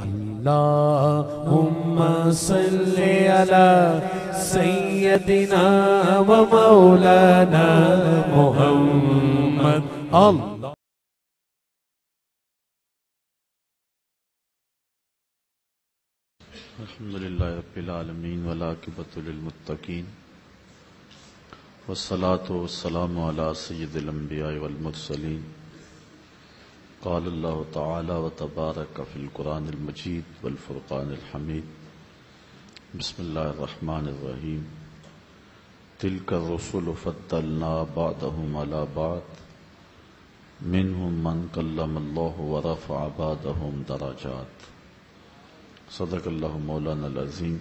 اللهم صل على سيدنا ومولانا محمد اللہ الحمدللہ رب العالمین والعاقبۃ للمتقین والصلاة والسلام علی سید الانبیاء والمرسلین قال اللہ تعالی وتبارک فی القرآن المجید والفرقان الحمید بسم اللہ الرحمن الرحیم تلک الرسل فضلنا بعضهم علی بعض منهم من کلم اللہ ورفع بعضهم درجات صدق اللہ مولانا العظیم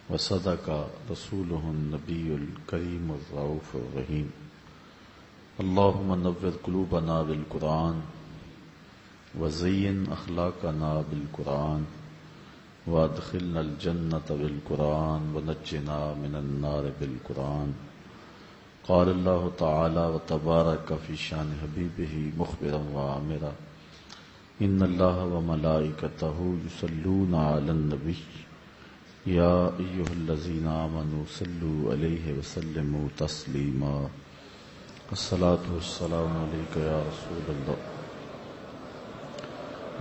وصدق رسولہ النبی الکریم الرؤوف الرحیم اللہم نور قلوبنا بالقرآن وزین اخلاقنا بالقرآن وادخلنا الجنة بالقرآن ونجنا من النار بالقرآن قال اللہ تعالی وتبارک فی شان حبیبہ مخبرا وعامرا ان اللہ وملائکتہ یصلون علی النبی یا ایہا الذین آمنوا صلوا علیہ وسلموا تسلیما الصلاۃ والسلام علیک یا رسول اللہ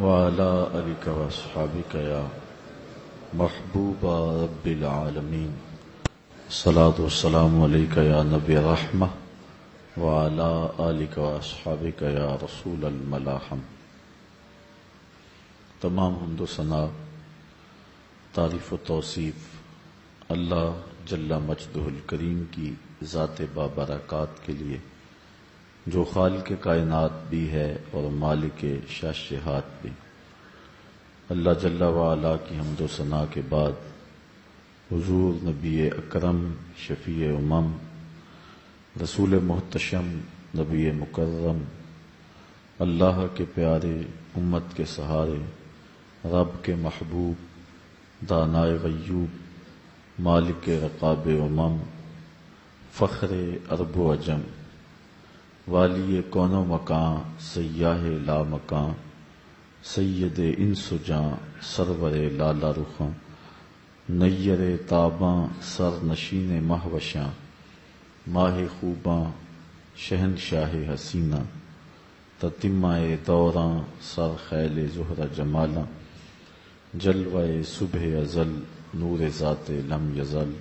وعلی آلک واصحابک یا محبوب رب العالمین الصلاۃ والسلام علیک یا نبی رحمہ وعلی آلک واصحابک یا رسول الملاحم۔ تمام حمد و ثنا، تعریف و توصیف اللہ جل مجدہ الکریم کی ذات بابرکات کے لیے جو خالق کائنات بھی ہے اور مالک شاشہات بھی۔ اللہ جل وعلا کی حمد و ثنا کے بعد حضور نبی اکرم شفیع امم رسول محتشم نبی مکرم اللہ کے پیارے امت کے سہارے رب کے محبوب دانائے غیوب مالک رقاب امم فخر عرب و عجم والی کون و مکان سیاہ لا مکان سید انس و جاں سرور لالا رخاں نیر تاباں سر نشین مہوشاں ماہ خوباں شہنشاہ حسینہ تتمہ دوراں سر خیل زہرہ جمالاں جلوہ صبح ازل نور ذات لم یزل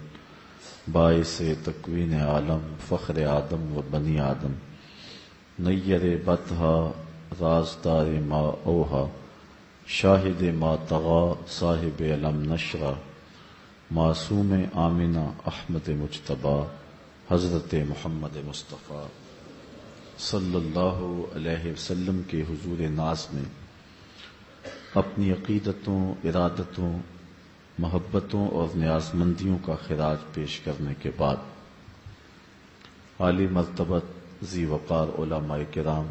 باعث تکوین عالم فخر آدم و بنی آدم نیر بطحا رازدار ما اوہا شاہد ما طغا صاحب علم نشرہ معصوم آمنہ احمد مجتبی حضرت محمد مصطفیٰ صلی اللہ علیہ وسلم کے حضور ناز میں اپنی عقیدتوں ارادتوں محبتوں اور نیازمندیوں کا خراج پیش کرنے کے بعد عالی مرتبت ذی وقار علماء کرام،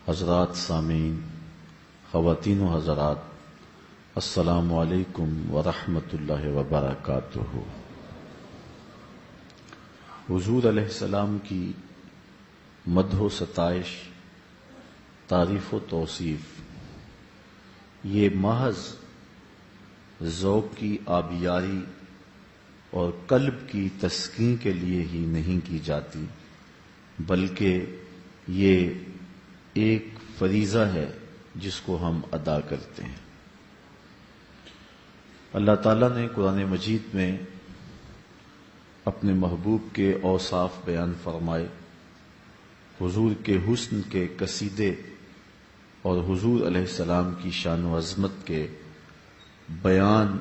حضرات سامعین، خواتین و حضرات، السلام علیکم ورحمۃ اللہ وبرکاتہ۔ حضور علیہ السلام کی مدح و ستائش، تعریف و توصیف یہ محض ذوق کی آبیاری اور قلب کی تسکین کے لیے ہی نہیں کی جاتی، بلکہ یہ ایک فریضہ ہے جس کو ہم ادا کرتے ہیں۔ اللہ تعالیٰ نے قرآن مجید میں اپنے محبوب کے اوصاف بیان فرمائے، حضور کے حسن کے قصیدے اور حضور علیہ السلام کی شان و عظمت کے بیان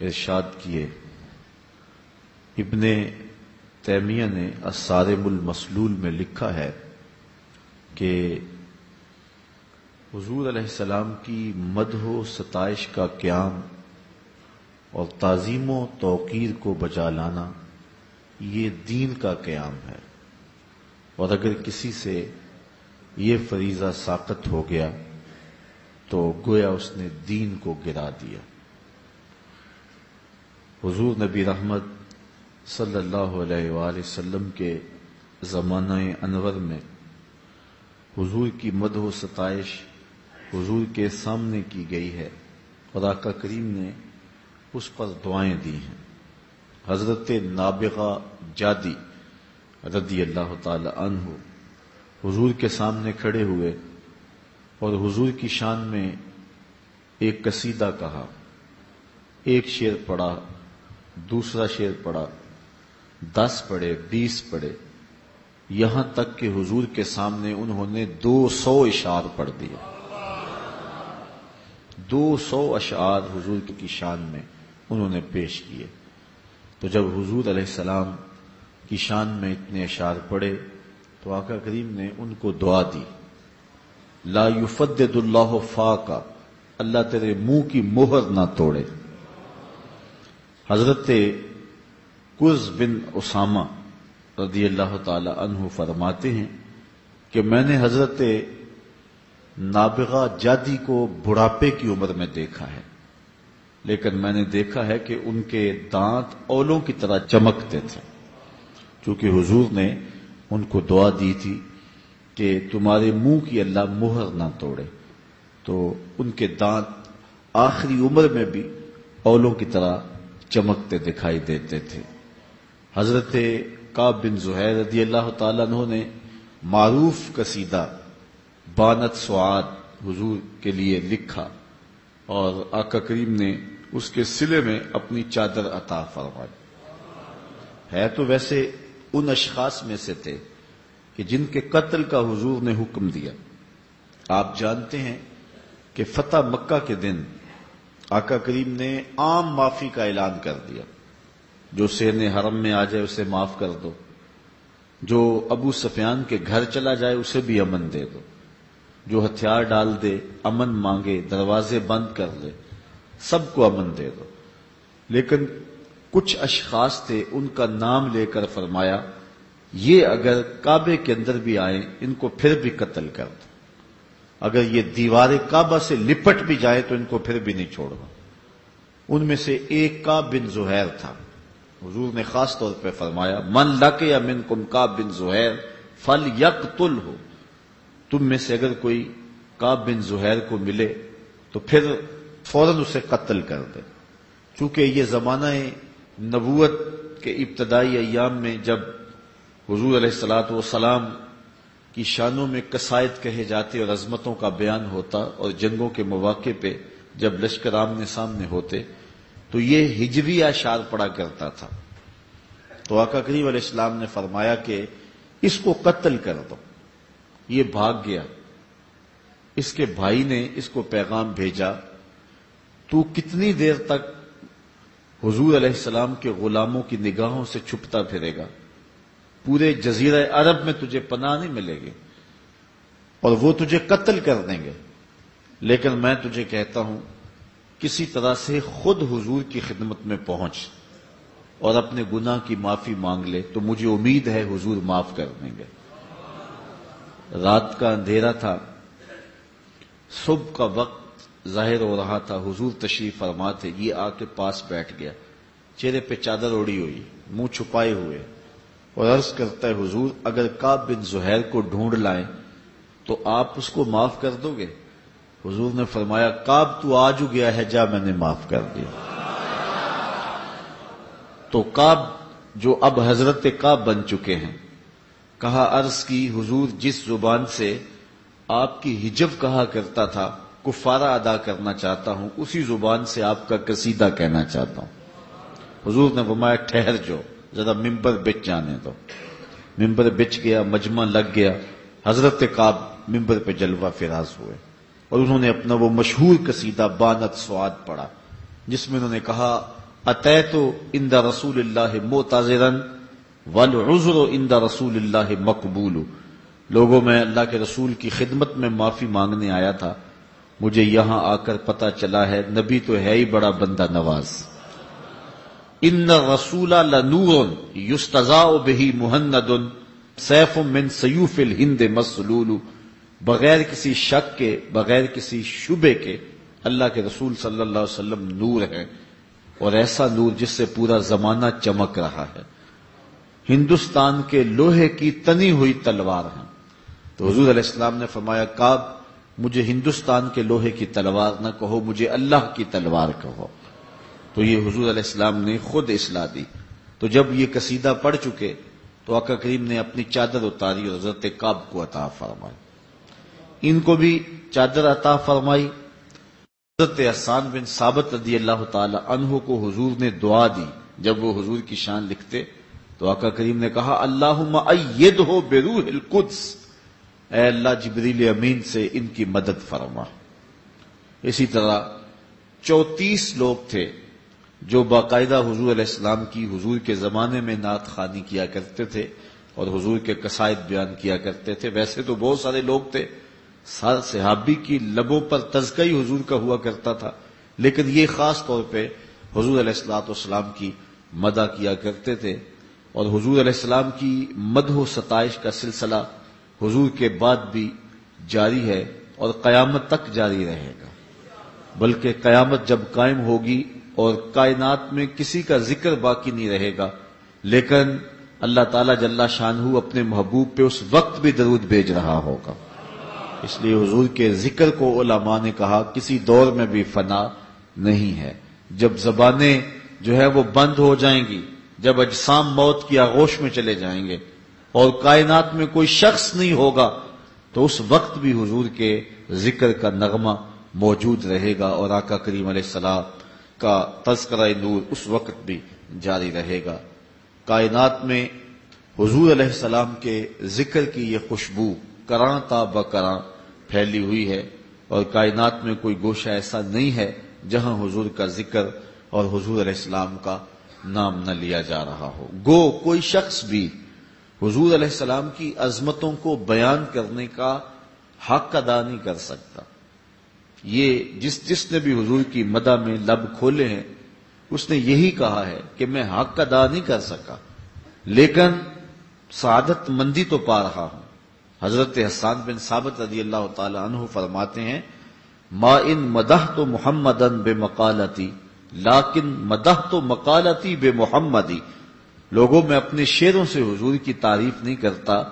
ارشاد کیے۔ ابن تیمیہ نے الصارم المسلول میں لکھا ہے کہ حضور علیہ السلام کی مدح و ستائش کا قیام اور تعظیم و توقیر کو بجا لانا یہ دین کا قیام ہے، اور اگر کسی سے یہ فریضہ ساقط ہو گیا تو گویا اس نے دین کو گرا دیا۔ حضور نبی رحمت صلی اللہ علیہ وآلہ وسلم کے زمانہ انور میں حضور کی مدح و ستائش حضور کے سامنے کی گئی ہے اور آقا کریم نے اس پر دعائیں دی ہیں۔ حضرت نابغہ جادی رضی اللہ تعالی عنہ حضور کے سامنے کھڑے ہوئے اور حضور کی شان میں ایک قصیدہ کہا، ایک شعر پڑھا، دوسرا شعر پڑھا، 10 پڑھے، 20 پڑھے، یہاں تک کہ حضور کے سامنے انہوں نے 200 اشعار پڑھ دیے۔ 200 اشعار حضور کی شان میں انہوں نے پیش کیے۔ تو جب حضور علیہ السلام کی شان میں اتنے اشعار پڑھے تو آقا کریم نے ان کو دعا دی، لا یفدد اللہ فاقا، اللہ تیرے منہ کی مہر نہ توڑے۔ حضرت قرز بن اسامہ رضی اللہ تعالی عنہ فرماتے ہیں کہ میں نے حضرت نابغہ جادی کو بڑھاپے کی عمر میں دیکھا ہے، لیکن میں نے دیکھا ہے کہ ان کے دانت اولوں کی طرح چمکتے تھے، چونکہ حضور نے ان کو دعا دی تھی کہ تمہارے منہ کی اللہ مہر نہ توڑے، تو ان کے دانت آخری عمر میں بھی اولوں کی طرح چمکتے دکھائی دیتے تھے۔ حضرت کعب بن زہیر رضی اللہ تعالیٰ عنہ نے معروف قصیدہ بانت سعاد حضور کے لیے لکھا اور آقا کریم نے اس کے صلے میں اپنی چادر عطا فرمائی۔ ہے تو ویسے ان اشخاص میں سے تھے کہ جن کے قتل کا حضور نے حکم دیا۔ آپ جانتے ہیں کہ فتح مکہ کے دن آقا کریم نے عام معافی کا اعلان کر دیا، جو سین حرم میں آ جائے اسے معاف کر دو، جو ابو سفیان کے گھر چلا جائے اسے بھی امن دے دو، جو ہتھیار ڈال دے، امن مانگے، دروازے بند کر لے، سب کو امن دے دو۔ لیکن کچھ اشخاص تھے، ان کا نام لے کر فرمایا یہ اگر کعبے کے اندر بھی آئیں ان کو پھر بھی قتل کر دو، اگر یہ دیوار کعبہ سے لپٹ بھی جائے تو ان کو پھر بھی نہیں چھوڑنا۔ ان میں سے ایک کعب بن زہیر تھا۔ حضور نے خاص طور پہ فرمایا من لقی منکم کعب بن زہیر فلیقتلہ، تم میں سے اگر کوئی کعب بن زہیر کو ملے تو پھر فوراً اسے قتل کر دے، چونکہ یہ زمانہ نبوت کے ابتدائی ایام میں جب حضور علیہ الصلوۃ والسلام کی شانوں میں قصائد کہے جاتے اور عظمتوں کا بیان ہوتا، اور جنگوں کے مواقع پہ جب لشکر آمنے سامنے ہوتے تو یہ ہجوی اشعار پڑا کرتا تھا۔ تو آقا کریم علیہ السلام نے فرمایا کہ اس کو قتل کر دو۔ یہ بھاگ گیا، اس کے بھائی نے اس کو پیغام بھیجا تو کتنی دیر تک حضور علیہ السلام کے غلاموں کی نگاہوں سے چھپتا پھرے گا؟ پورے جزیرہ عرب میں تجھے پناہ نہیں ملے گی اور وہ تجھے قتل کر دیں گے، لیکن میں تجھے کہتا ہوں کسی طرح سے خود حضور کی خدمت میں پہنچ اور اپنے گناہ کی معافی مانگ لے تو مجھے امید ہے حضور معاف کر دیں گے۔ رات کا اندھیرا تھا، صبح کا وقت ظاہر ہو رہا تھا، حضور تشریف فرما تھے، یہ آ کے پاس بیٹھ گیا، چہرے پہ چادر اوڑی ہوئی، منہ چھپائے ہوئے، اور عرض کرتا ہے حضور اگر کعب بن زہیر کو ڈھونڈ لائیں تو آپ اس کو معاف کر دو گے؟ حضور نے فرمایا کعب تو آج ہو گیا ہے، جا میں نے معاف کر دیا۔ تو کعب جو اب حضرت کعب بن چکے ہیں، کہا عرض کی حضور جس زبان سے آپ کی ہجو کہا کرتا تھا کفارہ ادا کرنا چاہتا ہوں، اسی زبان سے آپ کا قصیدہ کہنا چاہتا ہوں۔ حضور نے فرمایا ٹھہر جو، ذرا ممبر بچ جانے دو۔ ممبر بچ گیا، مجمع لگ گیا، حضرت کعب ممبر پہ جلوہ فراز ہوئے اور انہوں نے اپنا وہ مشہور قصیدہ بانت سعاد پڑھا، جس میں انہوں نے کہا اتیت عند رسول اللہ معتذرا والعذر عند رسول اللہ مقبول، لوگوں میں اللہ کے رسول کی خدمت میں معافی مانگنے آیا تھا، مجھے یہاں آ کر پتہ چلا ہے نبی تو ہے ہی بڑا بندہ نواز۔ ان الرسول لنور یستضاء بہ مہند سیف من سیوف الہند مسلول، بغیر کسی شک کے، بغیر کسی شبے کے اللہ کے رسول صلی اللہ علیہ وسلم نور ہے، اور ایسا نور جس سے پورا زمانہ چمک رہا ہے، ہندوستان کے لوہے کی تنی ہوئی تلوار ہیں۔ تو حضور علیہ السلام نے فرمایا کعب مجھے ہندوستان کے لوہے کی تلوار نہ کہو، مجھے اللہ کی تلوار کہو۔ تو یہ حضور علیہ السلام نے خود اصلاح دی۔ تو جب یہ قصیدہ پڑھ چکے تو آقا کریم نے اپنی چادر اتاری اور حضرت کعب کو عطا فرمائی، ان کو بھی چادر عطا فرمائی۔ حضرت حسان بن ثابت رضی اللہ تعالی عنہ کو حضور نے دعا دی، جب وہ حضور کی شان لکھتے تو آقا کریم نے کہا اللہم ایدہ بروح القدس، اے اللہ جبریل امین سے ان کی مدد فرما۔ اسی طرح 34 لوگ تھے جو باقاعدہ حضور علیہ السلام کی حضور کے زمانے میں نعت خوانی کیا کرتے تھے اور حضور کے قصائد بیان کیا کرتے تھے۔ ویسے تو بہت سارے لوگ تھے، ہر صحابی کی لبوں پر تذکرہ ہی حضور کا ہوا کرتا تھا، لیکن یہ خاص طور پہ حضور علیہ السلام کی مدح کیا کرتے تھے۔ اور حضور علیہ السلام کی مدح و ستائش کا سلسلہ حضور کے بعد بھی جاری ہے اور قیامت تک جاری رہے گا، بلکہ قیامت جب قائم ہوگی اور کائنات میں کسی کا ذکر باقی نہیں رہے گا، لیکن اللہ تعالیٰ جل شانہ اپنے محبوب پہ اس وقت بھی درود بھیج رہا ہوگا۔ اس لیے حضور کے ذکر کو علماء نے کہا کسی دور میں بھی فنا نہیں ہے۔ جب زبانیں جو ہے وہ بند ہو جائیں گی، جب اجسام موت کی آغوش میں چلے جائیں گے اور کائنات میں کوئی شخص نہیں ہوگا، تو اس وقت بھی حضور کے ذکر کا نغمہ موجود رہے گا اور آقا کریم علیہ السلام کا تذکرہ نور اس وقت بھی جاری رہے گا۔ کائنات میں حضور علیہ السلام کے ذکر کی یہ خوشبو کراں تا بکراں پھیلی ہوئی ہے، اور کائنات میں کوئی گوشہ ایسا نہیں ہے جہاں حضور کا ذکر اور حضور علیہ السلام کا نام نہ لیا جا رہا ہو۔ گو کوئی شخص بھی حضور علیہ السلام کی عظمتوں کو بیان کرنے کا حق ادا نہیں کر سکتا۔ یہ جس نے بھی حضور کی مدح میں لب کھولے ہیں، اس نے یہی کہا ہے کہ میں حق ادا نہیں کر سکا، لیکن سعادت مندی تو پا رہا ہوں۔ حضرت حسان بن ثابت رضی اللہ تعالی عنہ فرماتے ہیں ما ان مدحت محمدا بمقالتی لیکن مدحت مقالتی بمحمدی، لوگوں میں اپنے شعروں سے حضور کی تعریف نہیں کرتا،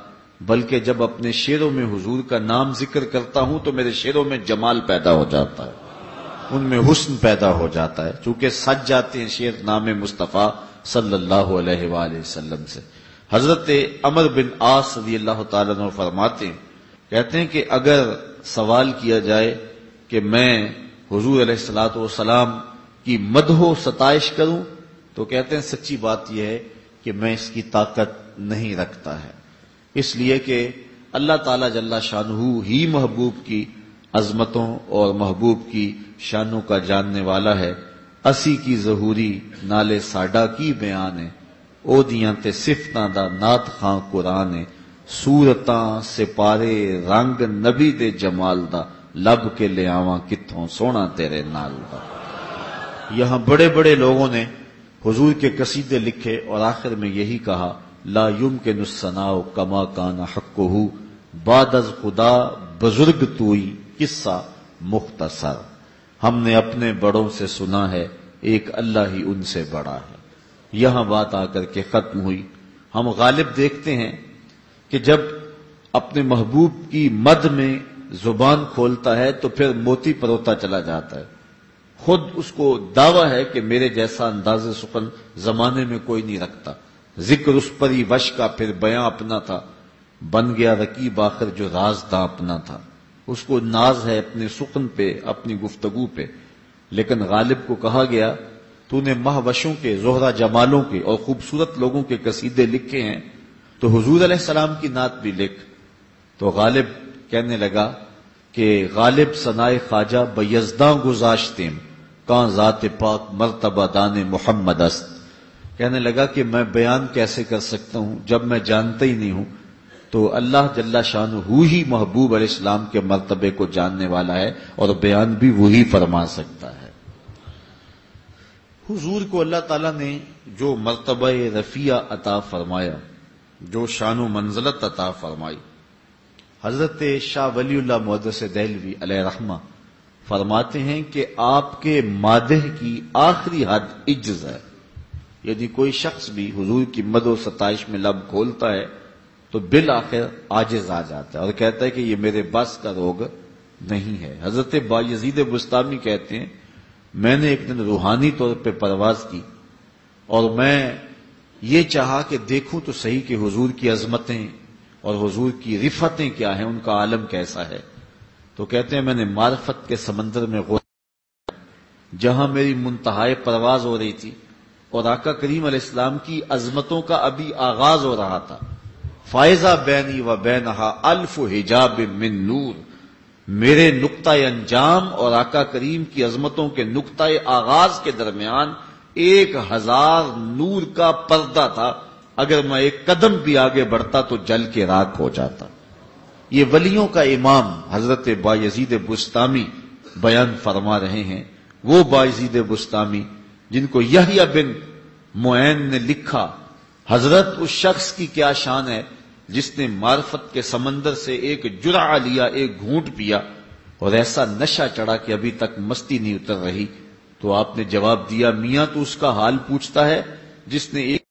بلکہ جب اپنے شعروں میں حضور کا نام ذکر کرتا ہوں تو میرے شعروں میں جمال پیدا ہو جاتا ہے، ان میں حسن پیدا ہو جاتا ہے، چونکہ سج جاتے ہیں شعر نام مصطفیٰ صلی اللہ علیہ وآلہ وسلم سے۔ حضرت عمر بن عاص رضی اللہ تعالیٰ عنہ فرماتے ہیں، کہتے ہیں کہ اگر سوال کیا جائے کہ میں حضور علیہ الصلوۃ والسلام کی مدح و ستائش کروں تو کہتے ہیں سچی بات یہ ہے کہ میں اس کی طاقت نہیں رکھتا ہے، اس لیے کہ اللہ تعالیٰ جل شانہ ہی محبوب کی عظمتوں اور محبوب کی شانوں کا جاننے والا ہے۔ اسی کی ظہوری نالے ساڈا کی بیان ہے، او دیاں تے صفتاں دا نات خاں قرآن ہے، صورتاں سپارے رنگ نبی دے جمال دا، لب کے لے آواں کتھوں سونا تیرے نال دا۔ یہاں بڑے بڑے لوگوں نے حضور کے قصیدے لکھے اور آخر میں یہی کہا لا یمکن الثناء کما کان حقہ بعد از خدا بزرگ توئی قصہ مختصر، ہم نے اپنے بڑوں سے سنا ہے ایک اللہ ہی ان سے بڑا ہے۔ یہاں بات آ کر کے ختم ہوئی۔ ہم غالب دیکھتے ہیں کہ جب اپنے محبوب کی مد میں زبان کھولتا ہے تو پھر موتی پروتا چلا جاتا ہے، خود اس کو دعویٰ ہے کہ میرے جیسا انداز سخن زمانے میں کوئی نہیں رکھتا، ذکر اس پر ہی وش کا پھر بیاں اپنا تھا، بن گیا رقیب آخر جو راز دا اپنا تھا۔ اس کو ناز ہے اپنے سخن پہ، اپنی گفتگو پہ، لیکن غالب کو کہا گیا تو نے مہوشوں کے، زہرہ جمالوں کے اور خوبصورت لوگوں کے قصیدے لکھے ہیں تو حضور علیہ السلام کی نعت بھی لکھ۔ تو غالب کہنے لگا کہ غالب ثنائے خواجہ بیزداں گزاشتیم کان ذات پاک مرتبہ دان محمد است، کہنے لگا کہ میں بیان کیسے کر سکتا ہوں جب میں جانتا ہی نہیں ہوں، تو اللہ جل شانہ ہی محبوب علیہ السلام کے مرتبے کو جاننے والا ہے اور بیان بھی وہی فرما سکتا ہے۔ حضور کو اللہ تعالیٰ نے جو مرتبہ رفیع عطا فرمایا، جو شان و منزلت عطا فرمائی، حضرت شاہ ولی اللہ محدث دہلوی علیہ رحمہ فرماتے ہیں کہ آپ کے مادح کی آخری حد عجز ہے، یعنی کوئی شخص بھی حضور کی مدح و ستائش میں لب کھولتا ہے تو بالآخر عاجز آ جاتا ہے اور کہتا ہے کہ یہ میرے بس کا روگ نہیں ہے۔ حضرت بایزید بستامی کہتے ہیں میں نے ایک دن روحانی طور پہ پرواز کی اور میں یہ چاہا کہ دیکھوں تو صحیح کہ حضور کی عظمتیں اور حضور کی رفتیں کیا ہیں، ان کا عالم کیسا ہے۔ تو کہتے ہیں میں نے معرفت کے سمندر میں غوطہ جہاں میری منتہائے پرواز ہو رہی تھی اور آقا کریم علیہ السلام کی عظمتوں کا ابھی آغاز ہو رہا تھا۔ فائزہ بینی و بینہا الف حجاب من نور، میرے نقطۂ انجام اور آقا کریم کی عظمتوں کے نقطۂ آغاز کے درمیان 1000 نور کا پردہ تھا، اگر میں ایک قدم بھی آگے بڑھتا تو جل کے راکھ ہو جاتا۔ یہ ولیوں کا امام حضرت بایزید بستامی بیان فرما رہے ہیں، وہ بایزید بستامی جن کو یحییٰ بن معین نے لکھا، حضرت اس شخص کی کیا شان ہے جس نے معرفت کے سمندر سے ایک جرعہ لیا، ایک گھونٹ پیا اور ایسا نشہ چڑھا کہ ابھی تک مستی نہیں اتر رہی۔ تو آپ نے جواب دیا میاں تو اس کا حال پوچھتا ہے جس نے ایک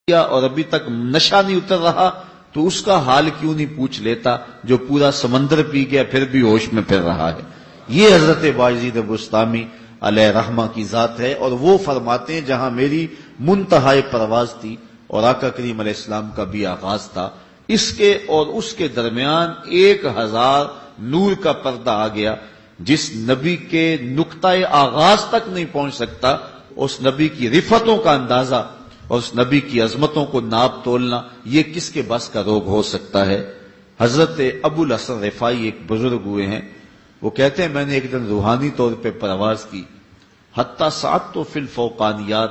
پیا اور ابھی تک نشہ نہیں اتر رہا، تو اس کا حال کیوں نہیں پوچھ لیتا جو پورا سمندر پی گیا پھر بھی ہوش میں پھر رہا ہے۔ یہ حضرت بایزید بستامی علیہ رحمہ کی ذات ہے، اور وہ فرماتے ہیں جہاں میری منتہائے پرواز تھی اور آقا کریم علیہ السلام کا بھی آغاز تھا، اس کے اور اس کے درمیان 1000 نور کا پردہ آ گیا۔ جس نبی کے نقطۂ آغاز تک نہیں پہنچ سکتا، اس نبی کی رفتوں کا اندازہ اور اس نبی کی عظمتوں کو ناپ تولنا یہ کس کے بس کا روگ ہو سکتا ہے۔ حضرت ابو الحسن رفاعی ایک بزرگ ہوئے ہیں، وہ کہتے ہیں میں نے ایک دن روحانی طور پہ پرواز کی، حتیٰ سعدت تو فی الفوقانیات،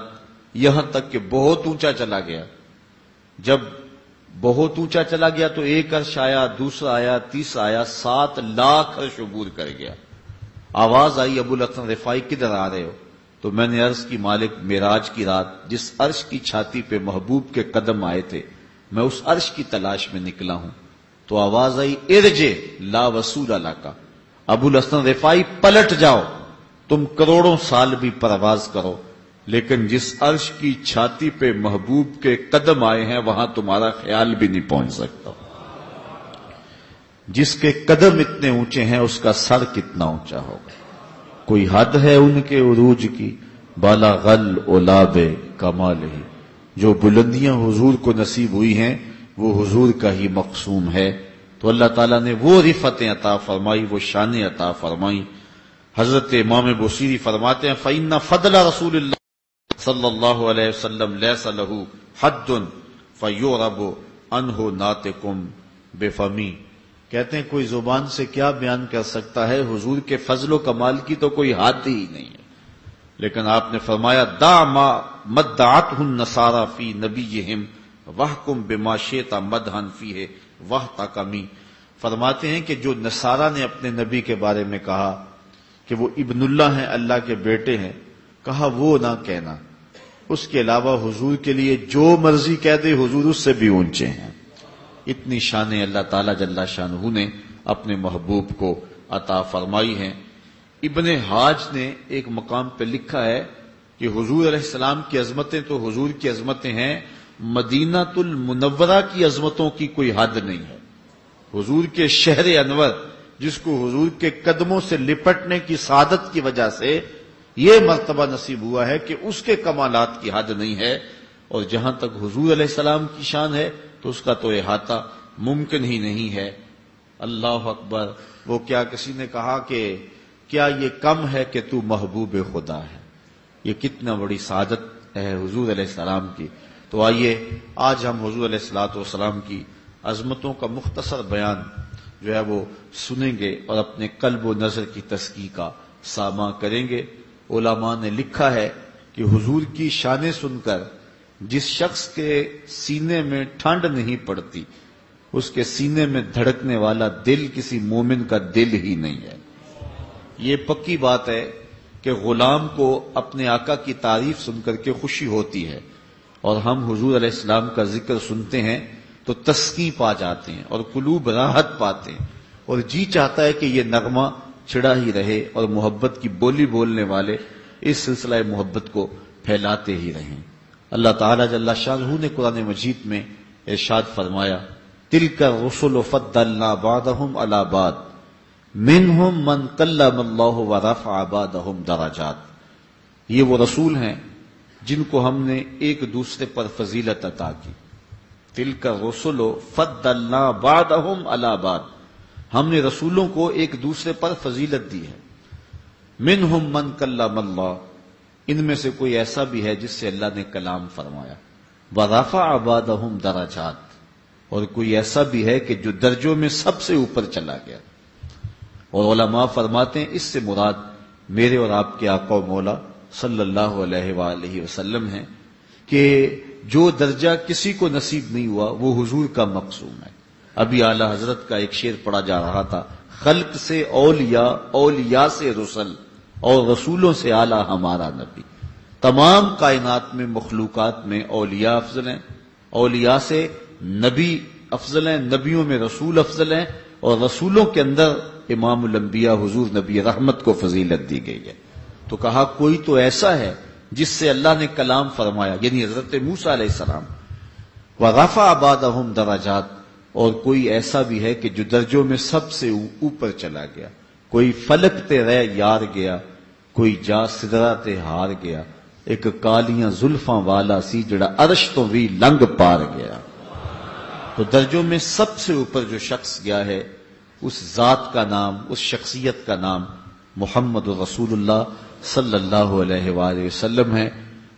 یہاں تک کہ بہت اونچا چلا گیا۔ جب بہت اونچا چلا گیا تو ایک عرش آیا، دوسرا آیا، تیسرا آیا، 7 لاکھ عرش عبور کر گیا۔ آواز آئی ابو الحسن رفاعی کدھر آ رہے ہو؟ تو میں نے عرض کی مالک معراج کی رات جس عرش کی چھاتی پہ محبوب کے قدم آئے تھے میں اس عرش کی تلاش میں نکلا ہوں۔ تو آواز آئی ارجع لا وصول لک، ابو الحسن رفاعی پلٹ جاؤ، تم کروڑوں سال بھی پرواز کرو لیکن جس عرش کی چھاتی پہ محبوب کے قدم آئے ہیں وہاں تمہارا خیال بھی نہیں پہنچ سکتا۔ جس کے قدم اتنے اونچے ہیں اس کا سر کتنا اونچا ہوگا؟ کوئی حد ہے ان کے عروج کی، بالا غل اولاب کمال ہی، جو بلندیاں حضور کو نصیب ہوئی ہیں وہ حضور کا ہی مقسوم ہے۔ تو اللہ تعالیٰ نے وہ رفتیں عطا فرمائی، وہ شانیں عطا فرمائی۔ حضرت امام بصیری فرماتے ہیں فإن فضل رسول اللہ صلی اللہ علیہ وسلم لیس لہ حد فیعرب عنہ ناطقم بفمی، کہتے ہیں کوئی زبان سے کیا بیان کر سکتا ہے، حضور کے فضل و کمال کی تو کوئی حد ہی نہیں ہے۔ لیکن آپ نے فرمایا دع ما مدعتہ النصارى فی نبیہم واحکم بما شئت مدحا فیہ واحتکمی، فرماتے ہیں کہ جو نصارہ نے اپنے نبی کے بارے میں کہا کہ وہ ابن اللہ ہیں، اللہ کے بیٹے ہیں، کہا وہ نہ کہنا، اس کے علاوہ حضور کے لیے جو مرضی کہہ دے حضور اس سے بھی اونچے ہیں۔ اتنی شانیں اللہ تعالیٰ جل شانہ نے اپنے محبوب کو عطا فرمائی ہیں۔ ابن حاج نے ایک مقام پہ لکھا ہے کہ حضور علیہ السلام کی عظمتیں تو حضور کی عظمتیں ہیں، مدینہ المنورہ کی عظمتوں کی کوئی حد نہیں ہے۔ حضور کے شہر انور جس کو حضور کے قدموں سے لپٹنے کی سعادت کی وجہ سے یہ مرتبہ نصیب ہوا ہے کہ اس کے کمالات کی حد نہیں ہے، اور جہاں تک حضور علیہ السلام کی شان ہے تو اس کا تو احاطہ ممکن ہی نہیں ہے۔ اللہ اکبر۔ وہ کیا کسی نے کہا کہ کیا یہ کم ہے کہ تو محبوب خدا ہے؟ یہ کتنا بڑی سعادت ہے حضور علیہ السلام کی۔ تو آئیے آج ہم حضور علیہ الصلوۃ والسلام کی عظمتوں کا مختصر بیان جو ہے وہ سنیں گے اور اپنے قلب و نظر کی تزکیہ کا سامع کریں گے۔ علماء نے لکھا ہے کہ حضور کی شانیں سن کر جس شخص کے سینے میں ٹھنڈ نہیں پڑتی اس کے سینے میں دھڑکنے والا دل کسی مومن کا دل ہی نہیں ہے۔ یہ پکی بات ہے کہ غلام کو اپنے آقا کی تعریف سن کر کے خوشی ہوتی ہے، اور ہم حضور علیہ السلام کا ذکر سنتے ہیں تو تسکین پا جاتے ہیں اور قلوب راحت پاتے ہیں، اور جی چاہتا ہے کہ یہ نغمہ چھڑا ہی رہے اور محبت کی بولی بولنے والے اس سلسلہ محبت کو پھیلاتے ہی رہیں۔ اللہ تعالیٰ جل شانہ نے قرآن مجید میں ارشاد فرمایا تِلْكَ الرُّسُلُ فَضَّلْنَا بَعْضَهُمْ عَلَىٰ بَعْضٍ، منہم من کلم اللہ ورفع بعضهم درجات، یہ وہ رسول ہیں جن کو ہم نے ایک دوسرے پر فضیلت عطا کی. تلک الرسل فضلنا بعضهم علی بعض، ہم نے رسولوں کو ایک دوسرے پر فضیلت دی ہے. منہم من کلم اللہ، ان میں سے کوئی ایسا بھی ہے جس سے اللہ نے کلام فرمایا. ورفع بعضهم درجات، اور کوئی ایسا بھی ہے کہ جو درجوں میں سب سے اوپر چلا گیا. اور علماء فرماتے ہیں اس سے مراد میرے اور آپ کے آقا و مولا صلی اللہ علیہ وآلہ وسلم ہیں کہ جو درجہ کسی کو نصیب نہیں ہوا وہ حضور کا مقسوم ہے. ابھی اعلی حضرت کا ایک شعر پڑھا جا رہا تھا، خلق سے اولیاء، اولیاء سے رسل، اور رسولوں سے اعلی ہمارا نبی. تمام کائنات میں، مخلوقات میں اولیاء افضل ہیں، اولیاء سے نبی افضل ہیں، نبیوں میں رسول افضل ہیں، اور رسولوں کے اندر امام الانبیاء حضور نبی رحمت کو فضیلت دی گئی ہے. تو کہا کوئی تو ایسا ہے جس سے اللہ نے کلام فرمایا، یعنی حضرت موسیٰ علیہ السلام. وَرَفَعَ بَعْضَهُمْ درجات، اور کوئی ایسا بھی ہے کہ جو درجوں میں سب سے اوپر چلا گیا. کوئی فلک تے رہ یار گیا، کوئی جا سدرا تے ہار گیا، ایک کالیاں زلفاں والا سی جڑا عرش تو بھی لنگ پار گیا. تو درجوں میں سب سے اوپر جو شخص گیا ہے اس ذات کا نام، اس شخصیت کا نام محمد رسول اللہ صلی اللہ علیہ وآلہ وسلم ہے.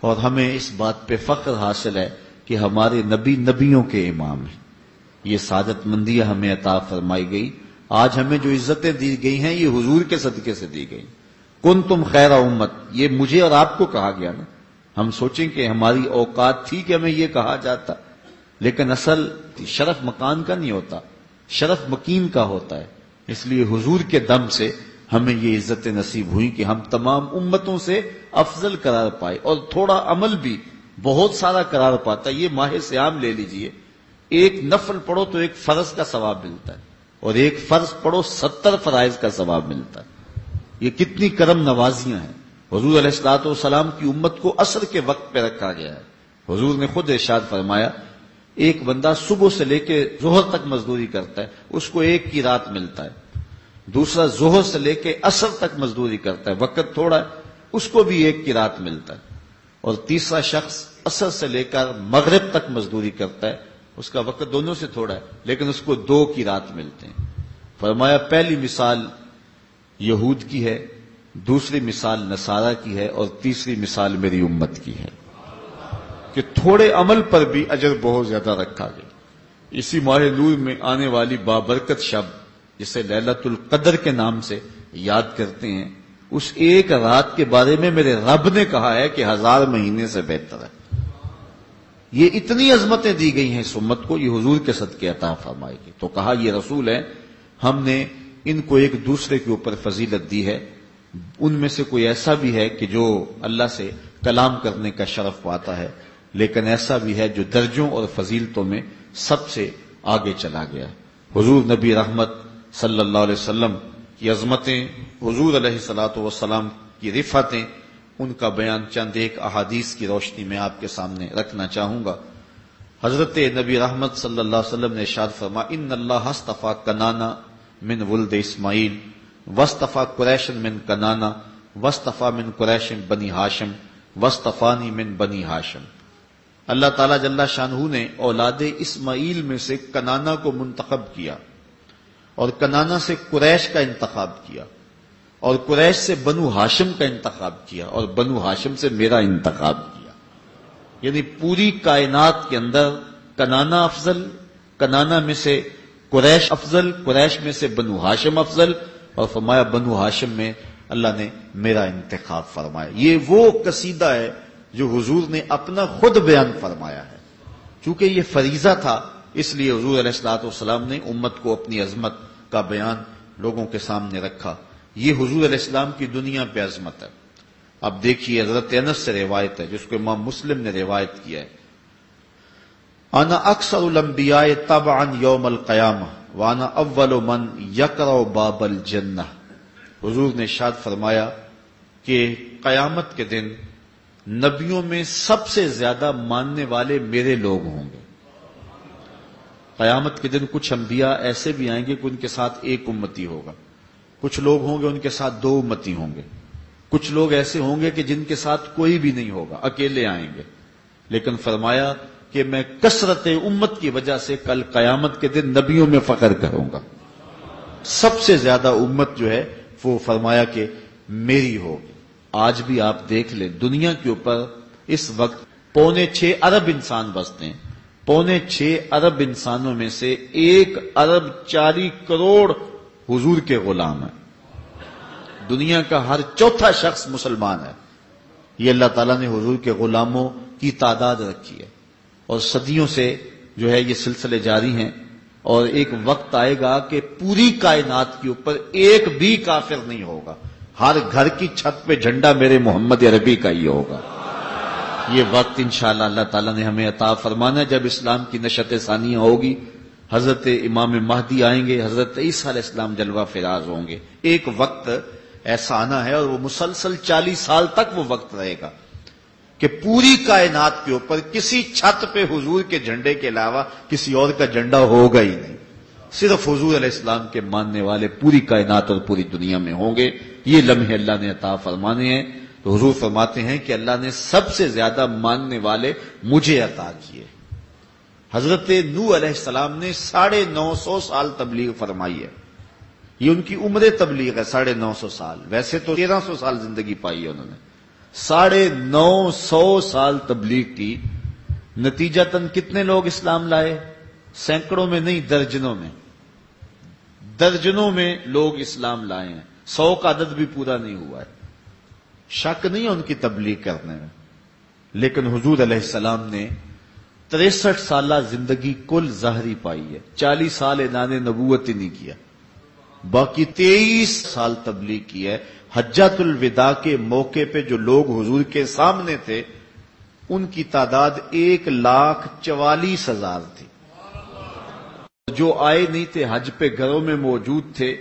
اور ہمیں اس بات پہ فخر حاصل ہے کہ ہمارے نبی نبیوں کے امام ہیں. یہ سعادت مندیاں ہمیں عطا فرمائی گئی. آج ہمیں جو عزتیں دی گئی ہیں یہ حضور کے صدقے سے دی گئی. کنتم خیر امت، یہ مجھے اور آپ کو کہا گیا نا. ہم سوچیں کہ ہماری اوقات تھی کہ ہمیں یہ کہا جاتا، لیکن اصل شرف مکان کا نہیں ہوتا، شرف مکین کا ہوتا ہے. اس لیے حضور کے دم سے ہمیں یہ عزتیں نصیب ہوئی کہ ہم تمام امتوں سے افضل قرار پائے. اور تھوڑا عمل بھی بہت سارا قرار پاتا ہے. یہ ماہ صیام لے لیجئے، ایک نفل پڑھو تو ایک فرض کا ثواب ملتا ہے، اور ایک فرض پڑھو 70 فرائض کا ثواب ملتا ہے. یہ کتنی کرم نوازیاں ہیں. حضور علیہ الصلوۃ والسلام کی امت کو عصر کے وقت پہ رکھا گیا ہے. حضور نے خود ارشاد فرمایا ایک بندہ صبح سے لے کے ظہر تک مزدوری کرتا ہے، اس کو ایک کی رات ملتا ہے. دوسرا ظہر سے لے کے عصر تک مزدوری کرتا ہے، وقت تھوڑا ہے، اس کو بھی ایک کی رات ملتا ہے. اور تیسرا شخص عصر سے لے کر مغرب تک مزدوری کرتا ہے، اس کا وقت دونوں سے تھوڑا ہے لیکن اس کو 2 کی رات ملتے ہیں. فرمایا پہلی مثال یہود کی ہے، دوسری مثال نصارہ کی ہے، اور تیسری مثال میری امت کی ہے کہ تھوڑے عمل پر بھی اجر بہت زیادہ رکھا گیا. اسی ماہ نور میں آنے والی بابرکت شب جسے لیلۃ القدر کے نام سے یاد کرتے ہیں، اس ایک رات کے بارے میں میرے رب نے کہا ہے کہ 1000 مہینے سے بہتر ہے. یہ اتنی عظمتیں دی گئی ہیں اس امت کو، یہ حضور کے صدقے عطا فرمائے گی. تو کہا یہ رسول ہیں، ہم نے ان کو ایک دوسرے کے اوپر فضیلت دی ہے. ان میں سے کوئی ایسا بھی ہے کہ جو اللہ سے کلام کرنے کا شرف پاتا ہے، لیکن ایسا بھی ہے جو درجوں اور فضیلتوں میں سب سے آگے چلا گیا. حضور نبی رحمت صلی اللہ علیہ وسلم کی عظمتیں، حضور علیہ الصلوۃ والسلام کی رفعتیں، ان کا بیان چند ایک احادیث کی روشنی میں آپ کے سامنے رکھنا چاہوں گا. حضرت نبی رحمت صلی اللہ علیہ وسلم نے ارشاد فرمایا ان اللہ اصطفى کنانہ من ولد اسماعیل واصطفى قریش من کنانہ واصطفى من قریش بنی ہاشم واصطفانی من بنی ہاشم. اللہ تعالیٰ جل شانہ نے اولاد اسماعیل میں سے کنانہ کو منتخب کیا، اور کنانہ سے قریش کا انتخاب کیا، اور قریش سے بنو ہاشم کا انتخاب کیا، اور بنو ہاشم سے میرا انتخاب کیا. یعنی پوری کائنات کے اندر کنانہ افضل، کنانہ میں سے قریش افضل، قریش میں سے بنو ہاشم افضل، اور فرمایا بنو ہاشم میں اللہ نے میرا انتخاب فرمایا. یہ وہ قصیدہ ہے جو حضور نے اپنا خود بیان فرمایا ہے. چونکہ یہ فریضہ تھا اس لیے حضور علیہ الصلوۃ والسلام نے امت کو اپنی عظمت کا بیان لوگوں کے سامنے رکھا. یہ حضور علیہ السلام کی دنیا پہ عظمت ہے. اب دیکھیے حضرت انس سے روایت ہے جس کو امام مسلم نے روایت کیا ہے. انا اکثر الانبیاء تبعا یوم القیامہ وانا اول من یقرأ باب الجنہ. حضور نے ارشاد فرمایا کہ قیامت کے دن نبیوں میں سب سے زیادہ ماننے والے میرے لوگ ہوں گے. قیامت کے دن کچھ انبیاء ایسے بھی آئیں گے کہ ان کے ساتھ ایک امتی ہوگا، کچھ لوگ ہوں گے ان کے ساتھ 2 امتی ہوں گے، کچھ لوگ ایسے ہوں گے کہ جن کے ساتھ کوئی بھی نہیں ہوگا، اکیلے آئیں گے، لیکن فرمایا کہ میں کثرت امت کی وجہ سے کل قیامت کے دن نبیوں میں فخر کروں گا۔ سب سے زیادہ امت جو ہے وہ فرمایا کہ میری ہوگی۔ آج بھی آپ دیکھ لیں دنیا کے اوپر اس وقت 5.25 ارب انسان بستے ہیں، 5.25 ارب انسانوں میں سے 1 ارب 40 کروڑ حضور کے غلام ہیں۔ دنیا کا ہر چوتھا شخص مسلمان ہے۔ یہ اللہ تعالیٰ نے حضور کے غلاموں کی تعداد رکھی ہے، اور صدیوں سے جو ہے یہ سلسلے جاری ہیں، اور ایک وقت آئے گا کہ پوری کائنات کے اوپر ایک بھی کافر نہیں ہوگا، ہر گھر کی چھت پہ جھنڈا میرے محمد عربی کا ہی ہوگا۔ یہ وقت انشاءاللہ اللہ تعالیٰ نے ہمیں عطا فرمانا ہے جب اسلام کی نشت ثانیہ ہوگی، حضرت امام مہدی آئیں گے، حضرت عیسیٰ علیہ السلام جلوہ فراز ہوں گے۔ ایک وقت ایسا آنا ہے، اور وہ مسلسل 40 سال تک وہ وقت رہے گا کہ پوری کائنات کے اوپر کسی چھت پہ حضور کے جھنڈے کے علاوہ کسی اور کا جھنڈا ہوگا ہی نہیں، صرف حضور علیہ السلام کے ماننے والے پوری کائنات اور پوری دنیا میں ہوں گے۔ یہ لمحے اللہ نے عطا فرمانے ہیں، تو حضور فرماتے ہیں کہ اللہ نے سب سے زیادہ ماننے والے مجھے عطا کیے۔ حضرت نوح علیہ السلام نے 950 سال تبلیغ فرمائی ہے، یہ ان کی عمر تبلیغ ہے 950 سال، ویسے تو 1300 سال زندگی پائی ہے انہوں نے، 950 سال تبلیغ کی، نتیجتاً کتنے لوگ اسلام لائے؟ سینکڑوں میں نہیں، درجنوں میں لوگ اسلام لائے ہیں، 100 کا عدد بھی پورا نہیں ہوا ہے۔ شک نہیں ہے ان کی تبلیغ کرنے میں، لیکن حضور علیہ السلام نے 63 سالہ زندگی کل ظاہری پائی ہے، 40 سال اعلان نبوت ہی نہیں کیا، باقی 23 سال تبلیغ کی ہے۔ حجۃ الوداع کے موقع پہ جو لوگ حضور کے سامنے تھے ان کی تعداد 1,44,000 تھی۔ جو آئے نہیں تھے حج پہ گھروں میں موجود تھے،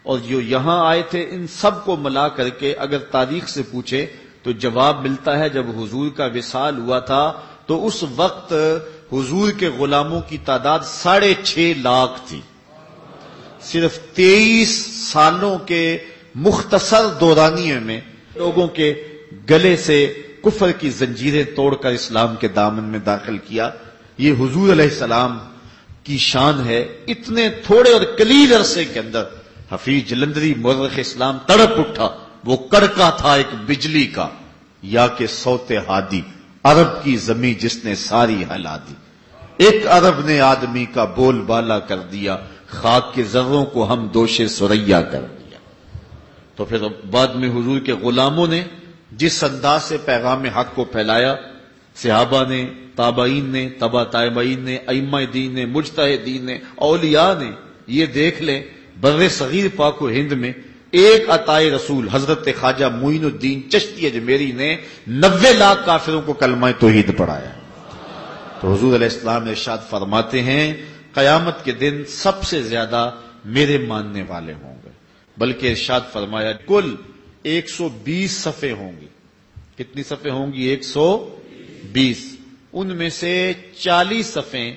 اور جو یہاں آئے تھے، ان سب کو ملا کر کے اگر تاریخ سے پوچھے تو جواب ملتا ہے جب حضور کا وصال ہوا تھا تو اس وقت حضور کے غلاموں کی تعداد 6.5 لاکھ تھی۔ صرف 23 سالوں کے مختصر دورانیے میں لوگوں کے گلے سے کفر کی زنجیریں توڑ کر اسلام کے دامن میں داخل کیا۔ یہ حضور علیہ السلام کی شان ہے۔ اتنے تھوڑے اور قلیل عرصے کے اندر حفیظ جلندری مورخ اسلام تڑپ اٹھا، وہ کڑکا تھا ایک بجلی کا، یا کہ صوت ہادی، عرب کی زمیں جس نے ساری ہلا دی، ایک عرب نے آدمی کا بول بالا کر دیا، خاک کے ذروں کو ہم دوش سریا کر دیا۔ تو پھر بعد میں حضور کے غلاموں نے جس انداز سے پیغام حق کو پھیلایا، صحابہ نے، تابعین نے، تبع تابعین نے، ائمہ دین نے، مجتہدین نے، اولیاء نے، یہ دیکھ لیں بر صغیر پاک و ہند میں ایک عطائے رسول حضرت خواجہ معین الدین چشتی اجمیری نے 90 لاکھ کافروں کو کلمہ توحید پڑھایا۔ تو حضور علیہ السلام ارشاد فرماتے ہیں قیامت کے دن سب سے زیادہ میرے ماننے والے ہوں گے، بلکہ ارشاد فرمایا کل 120 صفیں ہوں گی۔ کتنی صفیں ہوں گی؟ 120۔ ان میں سے 40 صفیں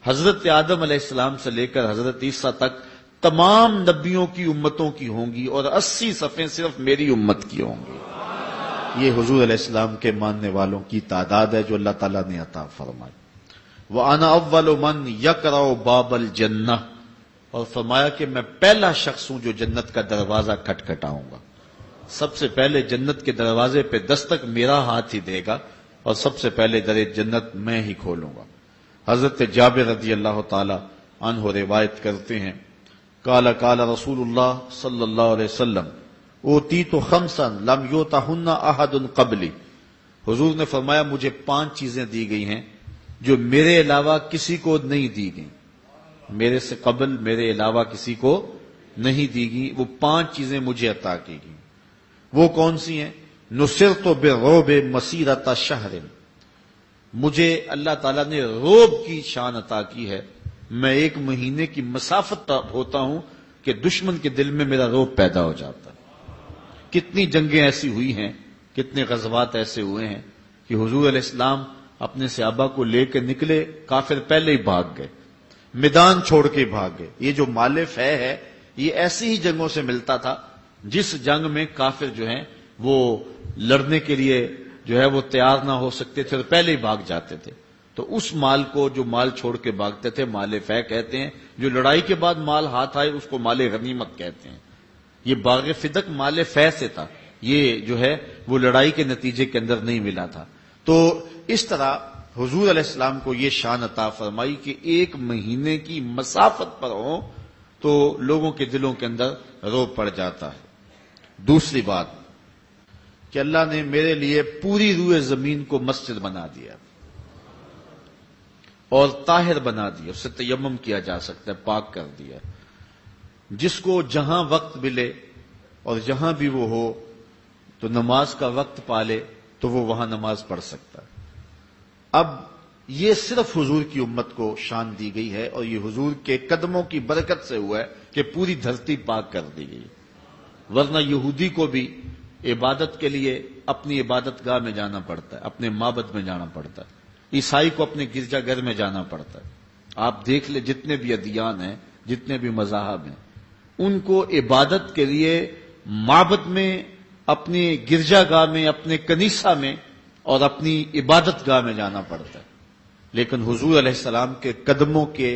حضرت آدم علیہ السلام سے لے کر حضرت عیسیٰ تک تمام نبیوں کی امتوں کی ہوں گی، اور 80 صفیں صرف میری امت کی ہوں گی۔ یہ حضور علیہ السلام کے ماننے والوں کی تعداد ہے جو اللہ تعالیٰ نے عطا فرمائی۔ وَأَنَا أَوَّلُ مَنْ يَقْرَعُ بَابَ الْجَنَّةِ، اور فرمایا کہ میں پہلا شخص ہوں جو جنت کا دروازہ کھٹکھٹاؤں گا۔ سب سے پہلے جنت کے دروازے پہ دستک میرا ہاتھ ہی دے گا، اور سب سے پہلے در جنت میں ہی کھولوں گا۔ حضرت جابر رضی اللہ تعالی عنہ روایت کرتے ہیں قال قال رسول اللہ صلی اللہ علیہ وسلم اوتیت خمسا لم یؤتہن احد قبلی، حضور نے فرمایا مجھے 5 چیزیں دی گئی ہیں جو میرے علاوہ کسی کو نہیں دی گئی، میرے سے قبل میرے علاوہ کسی کو نہیں دی گئی، وہ 5 چیزیں مجھے عطا کی گئی۔ وہ کون سی ہیں؟ نصرت بالرعب مسیرۃ شہر، مجھے اللہ تعالیٰ نے رعب کی شان عطا کی ہے، میں 1 مہینے کی مسافت ہوتا ہوں کہ دشمن کے دل میں میرا رعب پیدا ہو جاتا ہے۔ کتنی جنگیں ایسی ہوئی ہیں، کتنے غزوات ایسے ہوئے ہیں کہ حضور علیہ السلام اپنے صحابہ کو لے کے نکلے، کافر پہلے ہی بھاگ گئے، میدان چھوڑ کے بھاگ گئے۔ یہ جو مال فہ ہے یہ ایسی ہی جنگوں سے ملتا تھا جس جنگ میں کافر جو ہیں وہ لڑنے کے لیے جو ہے وہ تیار نہ ہو سکتے تھے اور پہلے ہی بھاگ جاتے تھے، تو اس مال کو جو مال چھوڑ کے بھاگتے تھے مال فے کہتے ہیں، جو لڑائی کے بعد مال ہاتھ آئے اس کو مال غنیمت کہتے ہیں۔ یہ باغ فدق مال فے سے تھا، یہ جو ہے وہ لڑائی کے نتیجے کے اندر نہیں ملا تھا۔ تو اس طرح حضور علیہ السلام کو یہ شان عطا فرمائی کہ ایک مہینے کی مسافت پر ہوں تو لوگوں کے دلوں کے اندر رعب پڑ جاتا ہے۔ دوسری بات کہ اللہ نے میرے لیے پوری روئے زمین کو مسجد بنا دیا اور طاہر بنا دیا، اس سے تیمم کیا جا سکتا ہے، پاک کر دیا، جس کو جہاں وقت ملے اور جہاں بھی وہ ہو تو نماز کا وقت پالے تو وہ وہاں نماز پڑھ سکتا ہے۔ اب یہ صرف حضور کی امت کو شان دی گئی ہے اور یہ حضور کے قدموں کی برکت سے ہوا ہے کہ پوری دھرتی پاک کر دی گئی، ورنہ یہودی کو بھی عبادت کے لیے اپنی عبادت گاہ میں جانا پڑتا ہے، اپنے معبد میں جانا پڑتا ہے، عیسائی کو اپنے گرجا گھر میں جانا پڑتا ہے۔ آپ دیکھ لیں جتنے بھی ادیان ہیں، جتنے بھی مذاہب ہیں، ان کو عبادت کے لیے معبد میں، اپنے گرجا گاہ میں، اپنے کنیسہ میں اور اپنی عبادت گاہ میں جانا پڑتا ہے، لیکن حضور علیہ السلام کے قدموں کے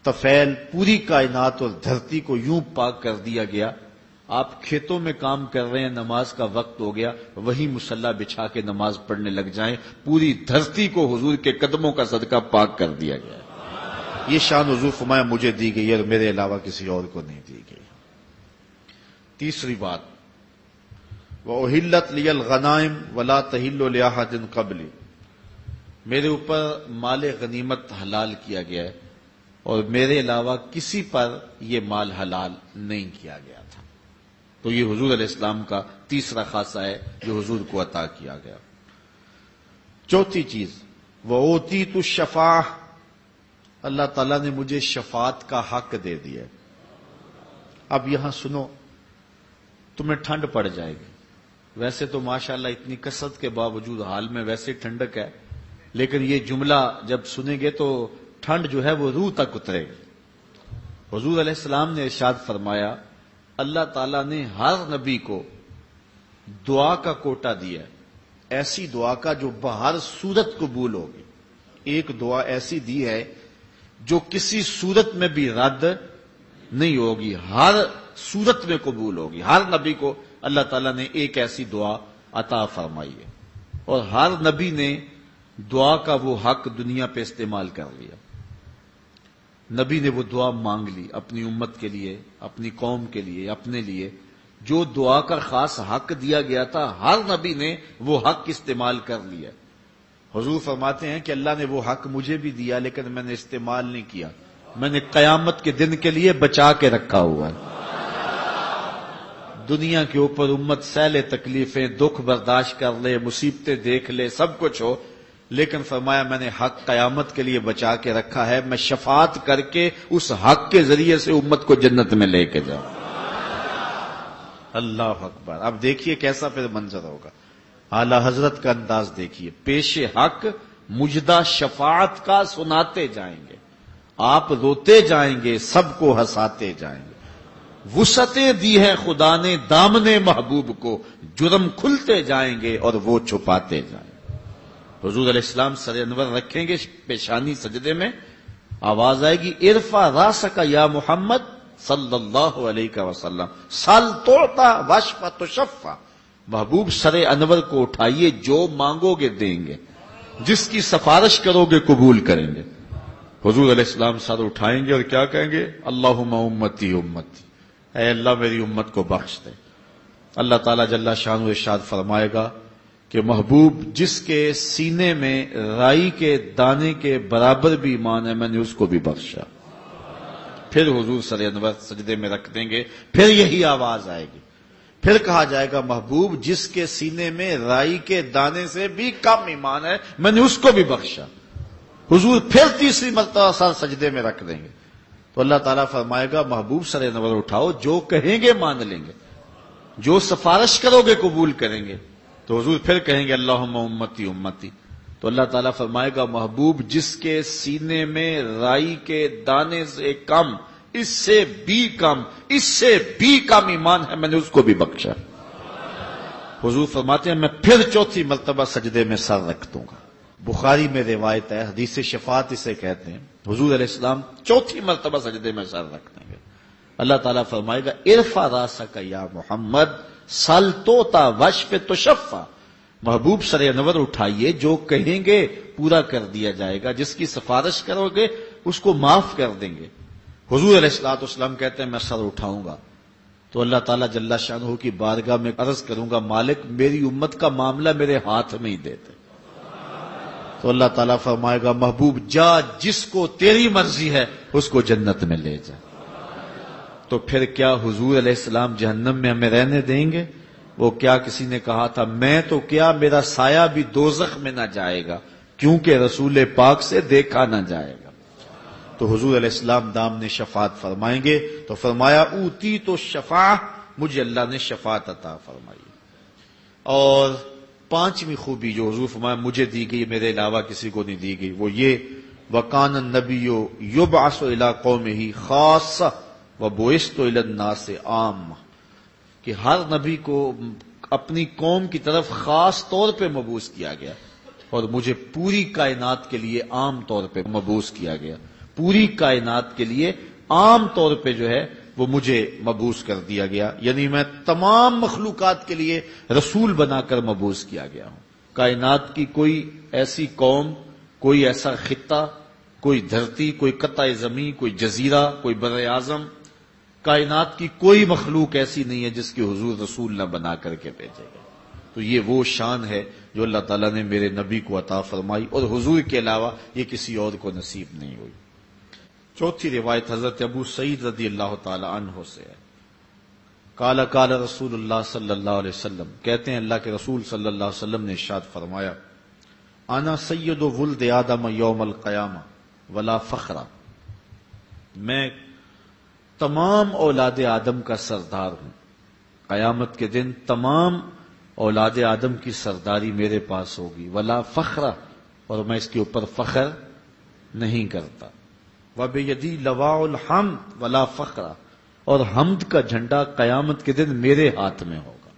طفیل پوری کائنات اور دھرتی کو یوں پاک کر دیا گیا۔ آپ کھیتوں میں کام کر رہے ہیں، نماز کا وقت ہو گیا، وہی مصلی بچھا کے نماز پڑھنے لگ جائیں، پوری دھرتی کو حضور کے قدموں کا صدقہ پاک کر دیا گیا۔ یہ شان حضور فرمایا مجھے دی گئی ہے اور میرے علاوہ کسی اور کو نہیں دی گئی۔ تیسری بات وَأُحِلَّتْ لِيَ الْغَنَائِمُ وَلَا تَحِلُّ لِأَحَدٍ قَبْلِي، میرے اوپر مال غنیمت حلال کیا گیا ہے اور میرے علاوہ کسی پر یہ مال حلال نہیں کیا گیا تھا۔ تو یہ حضور علیہ السلام کا تیسرا خاصہ ہے جو حضور کو عطا کیا گیا۔ چوتھی چیز وَأُوتِيتُ الشَّفَاعَةَ، اللہ تعالیٰ نے مجھے شفاعت کا حق دے دیا۔ اب یہاں سنو، تمہیں ٹھنڈ پڑ جائے گی، ویسے تو ماشاءاللہ اتنی کثرت کے باوجود حال میں ویسے ٹھنڈک ہے، لیکن یہ جملہ جب سنیں گے تو ٹھنڈ جو ہے وہ روح تک اترے گی۔ حضور علیہ السلام نے ارشاد فرمایا اللہ تعالیٰ نے ہر نبی کو دعا کا کوٹا دیا ہے، ایسی دعا کا جو بہر صورت قبول ہوگی۔ ایک دعا ایسی دی ہے جو کسی صورت میں بھی رد نہیں ہوگی، ہر صورت میں قبول ہوگی۔ ہر نبی کو اللہ تعالیٰ نے ایک ایسی دعا عطا فرمائی ہے اور ہر نبی نے دعا کا وہ حق دنیا پہ استعمال کر لیا۔ نبی نے وہ دعا مانگ لی اپنی امت کے لیے، اپنی قوم کے لیے، اپنے لیے، جو دعا کا خاص حق دیا گیا تھا ہر نبی نے وہ حق استعمال کر لیا۔ حضور فرماتے ہیں کہ اللہ نے وہ حق مجھے بھی دیا لیکن میں نے استعمال نہیں کیا، میں نے قیامت کے دن کے لیے بچا کے رکھا ہوا ہے۔ دنیا کے اوپر امت سہلے تکلیفیں، دکھ برداشت کر لے، مصیبتیں دیکھ لے، سب کچھ ہو، لیکن فرمایا میں نے حق قیامت کے لیے بچا کے رکھا ہے، میں شفاعت کر کے اس حق کے ذریعے سے امت کو جنت میں لے کے جاؤں۔ اللہ اکبر۔ اب دیکھیے کیسا پھر منظر ہوگا، اعلی حضرت کا انداز دیکھیے، پیش حق مجدہ شفاعت کا سناتے جائیں گے، آپ روتے جائیں گے، سب کو ہنساتے جائیں گے۔ وسعتیں دی ہے خدا نے دامن محبوب کو، جرم کھلتے جائیں گے اور وہ چھپاتے جائیں گے۔ حضور علیہ السلام سر انور رکھیں گے پیشانی سجدے میں، آواز آئے گی ارفع راسک یا محمد صلی اللہ علیہ وسلم سل توتا واشفع تشفع، محبوب سر انور کو اٹھائیے، جو مانگو گے دیں گے، جس کی سفارش کرو گے قبول کریں گے۔ حضور علیہ السلام سر اٹھائیں گے اور کیا کہیں گے؟ اللہم امتی امتی، اے اللہ میری امت کو بخش دے۔ اللہ تعالیٰ جل شانہ ارشاد فرمائے گا کہ محبوب جس کے سینے میں رائی کے دانے کے برابر بھی ایمان ہے میں نے اس کو بھی بخشا۔ پھر حضور سر انور سجدے میں رکھ دیں گے، پھر یہی آواز آئے گی، پھر کہا جائے گا محبوب جس کے سینے میں رائی کے دانے سے بھی کم ایمان ہے میں نے اس کو بھی بخشا۔ حضور پھر تیسری مرتبہ سر سجدے میں رکھ دیں گے تو اللہ تعالیٰ فرمائے گا محبوب سر انور اٹھاؤ، جو کہیں گے مان لیں گے، جو سفارش کرو گے قبول کریں گے۔ تو حضور پھر کہیں گے اللہم امتی امتی، تو اللہ تعالیٰ فرمائے گا محبوب جس کے سینے میں رائی کے دانے سے کم اس سے بھی کم ایمان ہے میں نے اس کو بھی بخشا۔ حضور فرماتے ہیں میں پھر چوتھی مرتبہ سجدے میں سر رکھ دوں گا۔ بخاری میں روایت ہے، حدیث شفاعت اسے کہتے ہیں، حضور علیہ السلام چوتھی مرتبہ سجدے میں سر رکھ دیں گے۔ اللہ تعالیٰ فرمائے گا ارفع راسک یا محمد سل توتا وشف تشفع، محبوب سر انور اٹھائیے، جو کہیں گے پورا کر دیا جائے گا، جس کی سفارش کرو گے اس کو معاف کر دیں گے۔ حضور علیہ الصلوۃ والسلام کہتے ہیں میں سر اٹھاؤں گا تو اللہ تعالیٰ جل شانہ کی بارگاہ میں عرض کروں گا مالک میری امت کا معاملہ میرے ہاتھ میں ہی دیتے، تو اللہ تعالیٰ فرمائے گا محبوب جا، جس کو تیری مرضی ہے اس کو جنت میں لے جا۔ تو پھر کیا حضور علیہ السلام جہنم میں ہمیں رہنے دیں گے؟ وہ کیا کسی نے کہا تھا میں تو کیا میرا سایہ بھی دوزخ میں نہ جائے گا کیونکہ رسول پاک سے دیکھا نہ جائے گا۔ تو حضور علیہ السلام دامن شفاعت فرمائیں گے تو فرمایا اوتی تو شفاع، مجھے اللہ نے شفاعت عطا فرمائی۔ اور پانچویں خوبی جو حضور فرمایا مجھے دی گئی میرے علاوہ کسی کو نہیں دی گئی، وہ یہ وَقَانَ النَّبِيُّ يُبْعَثُ إِلَىٰ قَوْمِهِ خَاصَّةً وَبُعِثْتُ إِلَى النَّاسِ عَامَّةً، کہ ہر نبی کو اپنی قوم کی طرف خاص طور پہ مبعوث کیا گیا اور مجھے پوری کائنات کے لیے عام طور پہ مبعوث کیا گیا، پوری کائنات کے لیے عام طور پہ جو ہے وہ مجھے مبعوث کر دیا گیا، یعنی میں تمام مخلوقات کے لیے رسول بنا کر مبعوث کیا گیا ہوں۔ کائنات کی کوئی ایسی قوم، کوئی ایسا خطہ، کوئی دھرتی، کوئی قطع زمین، کوئی جزیرہ، کوئی بر اعظم، کائنات کی کوئی مخلوق ایسی نہیں ہے جس کی حضور رسول نہ بنا کر کے بھیجے گا۔ تو یہ وہ شان ہے جو اللہ تعالیٰ نے میرے نبی کو عطا فرمائی اور حضور کے علاوہ یہ کسی اور کو نصیب نہیں ہوئی۔ چوتھی روایت حضرت ابو سعید رضی اللہ تعالی عنہ سے ہے، قال قال رسول اللہ صلی اللہ علیہ وسلم، کہتے ہیں اللہ کے رسول صلی اللہ علیہ وسلم نے ارشاد فرمایا انا سید ولد آدم یوم القیامہ ولا فخر، میں تمام اولاد آدم کا سردار ہوں، قیامت کے دن تمام اولاد آدم کی سرداری میرے پاس ہوگی، ولا فخر، اور میں اس کے اوپر فخر نہیں کرتا، وبیدی لواء الحمد ولا فخر، اور حمد کا جھنڈا قیامت کے دن میرے ہاتھ میں ہوگا،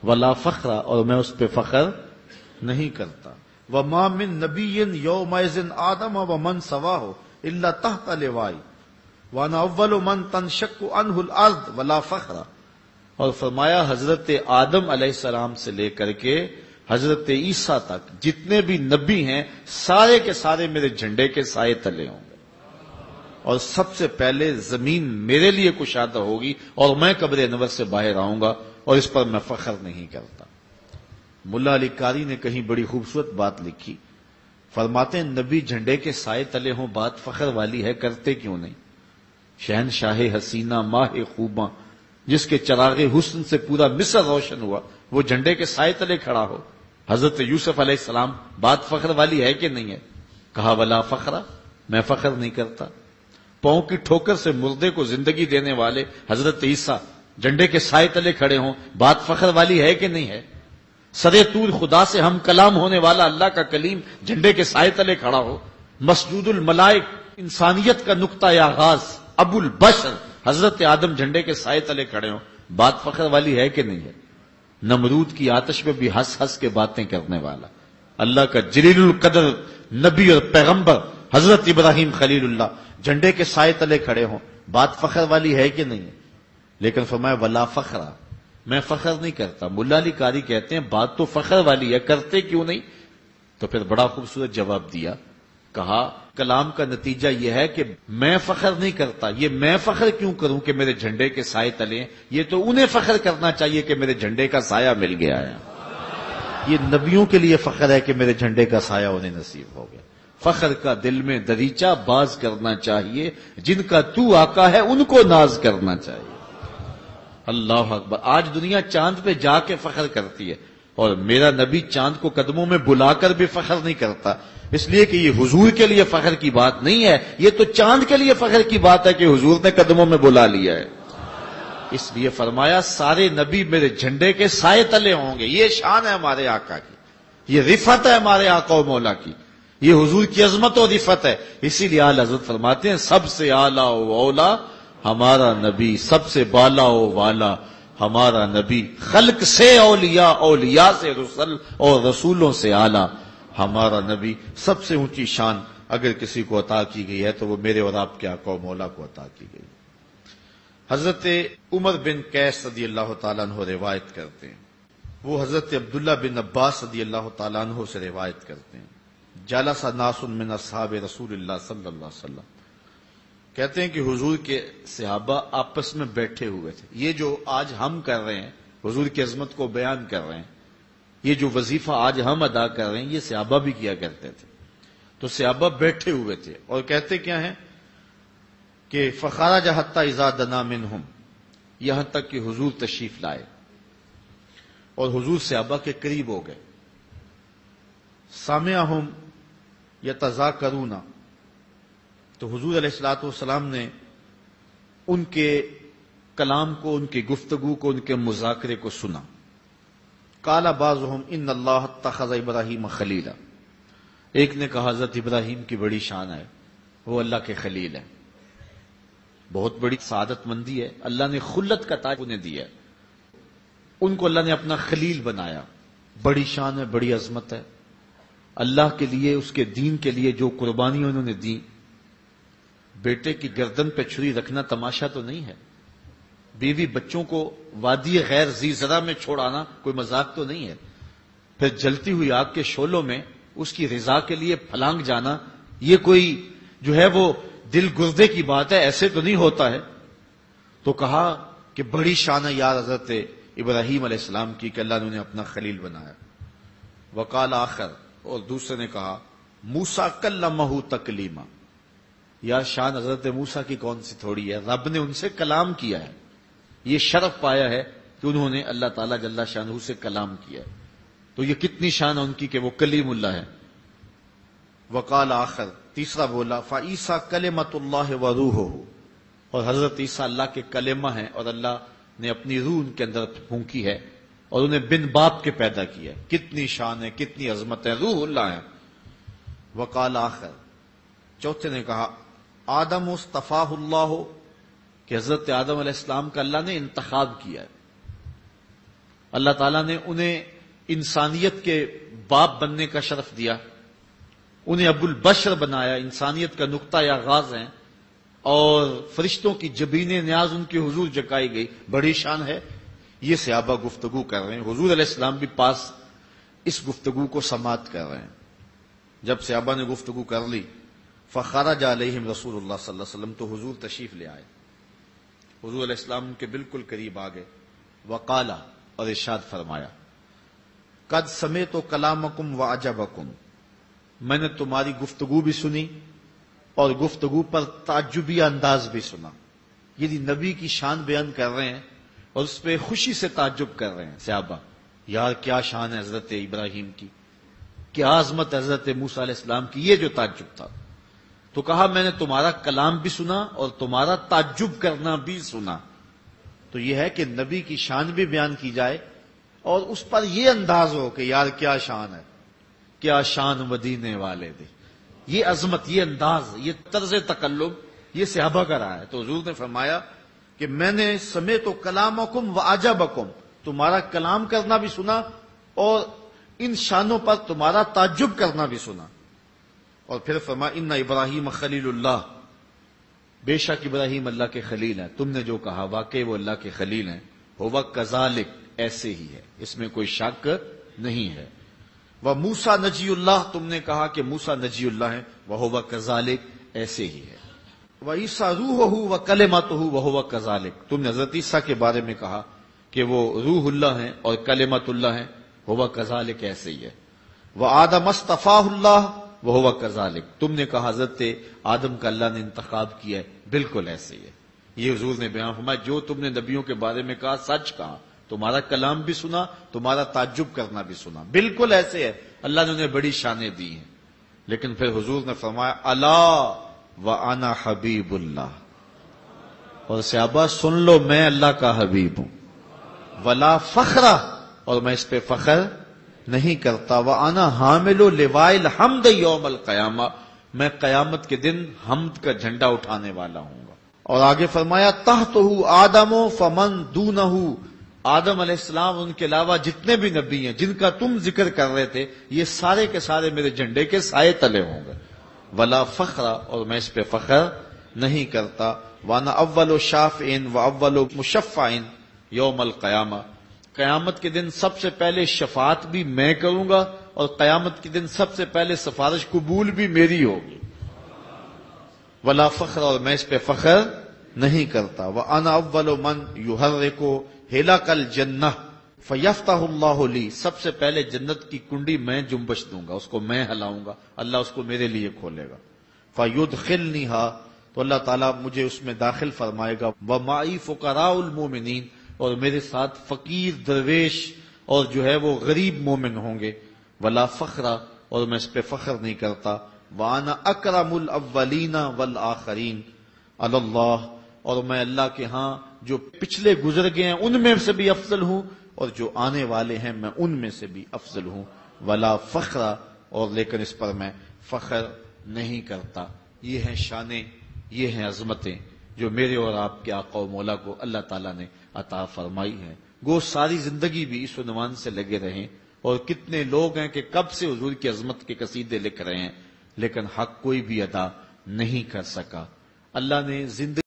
ولا فخر، اور میں اس پہ فخر نہیں کرتا، وما من نبی یومئذ آدم ومن سواہ الا تحت لوائی وانا اول من تنشق عنہ الارض ولا فخر، اور فرمایا حضرت آدم علیہ السلام سے لے کر کے حضرت عیسیٰ تک جتنے بھی نبی ہیں سارے کے سارے میرے جھنڈے کے سائے تلے ہوں گے، اور سب سے پہلے زمین میرے لیے کشادہ ہوگی اور میں قبر انور سے باہر آؤں گا، اور اس پر میں فخر نہیں کرتا۔ ملا علی قاری نے کہیں بڑی خوبصورت بات لکھی، فرماتے ہیں نبی جھنڈے کے سائے تلے ہوں بات فخر والی ہے، کرتے کیوں نہیں؟ شہنشاہ حسینہ ماہ خوباں جس کے چراغ حسن سے پورا مصر روشن ہوا، وہ جھنڈے کے سائے تلے کھڑا ہو۔ حضرت یوسف علیہ السلام بات فخر والی ہے کہ نہیں ہے؟ کہا ولا فخرہ، میں فخر نہیں کرتا۔ پاؤں کی ٹھوکر سے مردے کو زندگی دینے والے حضرت عیسیٰ جھنڈے کے سائے تلے کھڑے ہوں، بات فخر والی ہے کہ نہیں ہے؟ سرے طور خدا سے ہم کلام ہونے والا اللہ کا کلیم جھنڈے کے سائے تلے کھڑا ہو، مسجود الملائک انسانیت کا نقطہ آغاز ابو البشر حضرت آدم جھنڈے کے سائے تلے کھڑے ہوں، بات فخر والی ہے کہ نہیں ہے؟ نمرود کی آتش میں بھی ہنس ہنس کے باتیں کرنے والا اللہ کا جلیل القدر نبی اور پیغمبر حضرت ابراہیم خلیل اللہ جھنڈے کے سائے تلے کھڑے ہوں، بات فخر والی ہے کہ نہیں ہے؟ لیکن فرمایا ولا فخرہ، میں فخر نہیں کرتا۔ ملا علی قاری کہتے ہیں بات تو فخر والی ہے، کرتے کیوں نہیں؟ تو پھر بڑا خوبصورت جواب دیا، کہا کلام کا نتیجہ یہ ہے کہ میں فخر نہیں کرتا، یہ میں فخر کیوں کروں کہ میرے جھنڈے کے سائے تلے ہیں؟ یہ تو انہیں فخر کرنا چاہیے کہ میرے جھنڈے کا سایہ مل گیا ہے۔ یہ نبیوں کے لیے فخر ہے کہ میرے جھنڈے کا سایہ انہیں نصیب ہو گیا۔ فخر کا دل میں دریچہ باز کرنا چاہیے، جن کا تو آقا ہے ان کو ناز کرنا چاہیے۔ اللہ اکبر، آج دنیا چاند پہ جا کے فخر کرتی ہے، اور میرا نبی چاند کو قدموں میں بلا کر بھی فخر نہیں کرتا، اس لیے کہ یہ حضور کے لیے فخر کی بات نہیں ہے، یہ تو چاند کے لیے فخر کی بات ہے کہ حضور نے قدموں میں بلا لیا ہے۔ اس لیے فرمایا سارے نبی میرے جھنڈے کے سائے تلے ہوں گے۔ یہ شان ہے ہمارے آقا کی، یہ رفعت ہے ہمارے آقا و مولا کی، یہ حضور کی عظمت و رفعت ہے۔ اسی لیے اعلی حضرت فرماتے ہیں سب سے اعلیٰ و اولا ہمارا نبی سب سے بالا و والا، ہمارا نبی خلق سے اولیاء، اولیاء سے رسل اور رسولوں سے اعلیٰ، ہمارا نبی سب سے اونچی شان اگر کسی کو عطا کی گئی ہے تو وہ میرے اور آپ کے آقا و مولا کو عطا کی گئی۔ حضرت عمر بن قیس رضی اللہ تعالیٰ عنہ روایت کرتے ہیں، وہ حضرت عبداللہ بن عباس رضی اللہ تعالیٰ عنہ سے روایت کرتے ہیں، جلس ناس من اصحاب رسول اللہ صلی اللہ علیہ وسلم، کہتے ہیں کہ حضور کے صحابہ آپس میں بیٹھے ہوئے تھے۔ یہ جو آج ہم کر رہے ہیں، حضور کی عظمت کو بیان کر رہے ہیں، یہ جو وظیفہ آج ہم ادا کر رہے ہیں یہ صحابہ بھی کیا کرتے تھے۔ تو صحابہ بیٹھے ہوئے تھے اور کہتے کیا ہیں کہ فخرج حتی اذا دنا منہم، یہاں تک کہ حضور تشریف لائے اور حضور صحابہ کے قریب ہو گئے۔ سامعہم یتذاکرون، تو حضور علیہ الصلوۃ والسلام نے ان کے کلام کو، ان کی گفتگو کو، ان کے مذاکرے کو سنا۔ قال بعضهم ان اللہ اتخذ ابراہیم خلیلا، ایک نے کہا حضرت ابراہیم کی بڑی شان ہے، وہ اللہ کے خلیل ہے، بہت بڑی سعادت مندی ہے، اللہ نے خلت کا تاج انہیں دیا ہے، ان کو اللہ نے اپنا خلیل بنایا، بڑی شان ہے، بڑی عظمت ہے، اللہ کے لیے، اس کے دین کے لیے جو قربانیاں انہوں نے دی۔ بیٹے کی گردن پہ چھری رکھنا تماشا تو نہیں ہے، بیوی بچوں کو وادی غیر ذی زرع میں چھوڑانا کوئی مذاق تو نہیں ہے، پھر جلتی ہوئی آگ کے شعلوں میں اس کی رضا کے لیے پھلانگ جانا، یہ کوئی جو ہے وہ دل گردے کی بات ہے، ایسے تو نہیں ہوتا ہے۔ تو کہا کہ بڑی شان ہے یار حضرت ابراہیم علیہ السلام کی کہ اللہ نے انہیں اپنا خلیل بنایا۔ وقال آخر، اور دوسرے نے کہا موسیٰ کلمہ تکلیما، یا شان حضرت موسیٰ کی کون سی تھوڑی ہے، رب نے ان سے کلام کیا ہے، یہ شرف پایا ہے کہ انہوں نے اللہ تعالیٰ جل شانہ سے کلام کیا ہے، تو یہ کتنی شان ہے ان کی کہ وہ کلیم اللہ ہے۔ وقال آخر، تیسرا بولا فعیسیٰ کلمۃ اللہ وروحہ، اور حضرت عیسیٰ اللہ کے کلمہ ہیں اور اللہ نے اپنی روح ان کے اندر پھونکی ہے اور انہیں بن باپ کے پیدا کیا ہے، کتنی شان ہے، کتنی عظمت ہے، روح اللہ ہے۔ وقال آخر، چوتھے نے کہا آدم اصطفاہ اللہ، کہ حضرت آدم علیہ السلام کا اللہ نے انتخاب کیا ہے، اللہ تعالیٰ نے انہیں انسانیت کے باپ بننے کا شرف دیا، انہیں ابو البشر بنایا، انسانیت کا نقطہ آغاز ہیں، اور فرشتوں کی جبین نیاز ان کی حضور جگائی گئی، بڑی شان ہے۔ یہ صحابہ گفتگو کر رہے ہیں، حضور علیہ السلام بھی پاس اس گفتگو کو سماعت کر رہے ہیں۔ جب صحابہ نے گفتگو کر لی، فخرج علیہم رسول اللہ صلی اللہ علیہ وسلم، تو حضور تشریف لے آئے، حضور علیہ السلام کے بالکل قریب آ گئے۔ وقالا، اور ارشاد فرمایا قد سمعت کلامکم وعجبکم، میں نے تمہاری گفتگو بھی سنی اور گفتگو پر تعجبی انداز بھی سنا۔ یعنی نبی کی شان بیان کر رہے ہیں اور اس پہ خوشی سے تعجب کر رہے ہیں صحابہ، یار کیا شان ہے حضرت ابراہیم کی، کیا عظمت ہے حضرت موسیٰ علیہ السلام کی، یہ جو تعجب تھا۔ تو کہا میں نے تمہارا کلام بھی سنا اور تمہارا تعجب کرنا بھی سنا۔ تو یہ ہے کہ نبی کی شان بھی بیان کی جائے اور اس پر یہ انداز ہو کہ یار کیا شان ہے، کیا شان مدینے والے دے، یہ عظمت، یہ انداز، یہ طرز تکلم، یہ صحابہ کا رہا ہے۔ تو حضور نے فرمایا کہ میں نے سمعت کلامکم وعجبکم، تمہارا کلام کرنا بھی سنا اور ان شانوں پر تمہارا تعجب کرنا بھی سنا۔ اور پھر فرمایا ان ابراہیم خلیل اللہ، بے شک ابراہیم اللہ کے خلیل ہیں، تم نے جو کہا واقعی وہ اللہ کے خلیل ہیں، ہوا کذالک، ایسے ہی ہے، اس میں کوئی شک نہیں ہے۔ وہ موسیٰ نجی اللہ، تم نے کہا کہ موسیٰ نجی اللہ ہیں، وہ ہوا کذالک، ایسے ہی ہے۔ وہ عیسیٰ روحہ و کلمتہ وہ ہوا کذالک، تم نے حضرت عیسیٰ کے بارے میں کہا کہ وہ روح اللہ ہیں اور کلمت اللہ ہیں، ہوا کذالک، ایسے ہی ہے۔ وہ آدم اصطفاہ اللہ وہ ہوا کذالک، تم نے کہا حضرت آدم کا اللہ نے انتخاب کیا ہے، بالکل ایسے ہی ہے۔ یہ حضور نے بیان فرمایا جو تم نے نبیوں کے بارے میں کہا سچ کہا، تمہارا کلام بھی سنا، تمہارا تعجب کرنا بھی سنا، بالکل ایسے ہے، اللہ نے انہیں بڑی شانیں دی ہیں۔ لیکن پھر حضور نے فرمایا الا وانا حبیب اللہ، اور صحابہ سن لو میں اللہ کا حبیب ہوں، ولا فخر، اور میں اس پہ فخر نہیں کرتا، وانا حامل لواء الحمد یوم القیامہ، میں قیامت کے دن حمد کا جھنڈا اٹھانے والا ہوں گا۔ اور آگے فرمایا تحتہ آدم فمن دونہ، آدم علیہ السلام ان کے علاوہ جتنے بھی نبی ہیں جن کا تم ذکر کر رہے تھے یہ سارے کے سارے میرے جھنڈے کے سائے تلے ہوں گے. ولا فخر، اور میں اس پہ فخر نہیں کرتا. وانا اول شافعین و اول مشفعین یوم القیامہ، قیامت کے دن سب سے پہلے شفاعت بھی میں کروں گا اور قیامت کے دن سب سے پہلے سفارش قبول بھی میری ہوگی. ولا فخر، اور میں اس پہ فخر نہیں کرتا. وانا اول من یحرک ہلاک الجنہ فیفتح اللہ لی، سب سے پہلے جنت کی کنڈی میں جنبش دوں گا، اس کو میں ہلاؤں گا، اللہ اس کو میرے لیے کھولے گا. فیدخلنیھا، تو اللہ تعالیٰ مجھے اس میں داخل فرمائے گا. ومعی فقراء المومنین، اور میرے ساتھ فقیر درویش اور جو ہے وہ غریب مومن ہوں گے. ولا فخر، اور میں اس پہ فخر نہیں کرتا. وانا اکرم الاولین والآخرین علی اللہ، اور میں اللہ کے ہاں جو پچھلے گزر گئے ہیں ان میں سے بھی افضل ہوں اور جو آنے والے ہیں میں ان میں سے بھی افضل ہوں. ولا فخر، اور لیکن اس پر میں فخر نہیں کرتا. یہ ہیں شانیں، یہ ہیں عظمتیں جو میرے اور آپ کے آقا و مولا کو اللہ تعالیٰ نے عطا فرمائی ہیں. گو ساری زندگی بھی اس عنوان سے لگے رہیں، اور کتنے لوگ ہیں کہ کب سے حضور کی عظمت کے قصیدے لکھ رہے ہیں لیکن حق کوئی بھی ادا نہیں کر سکا. اللہ نے زندگی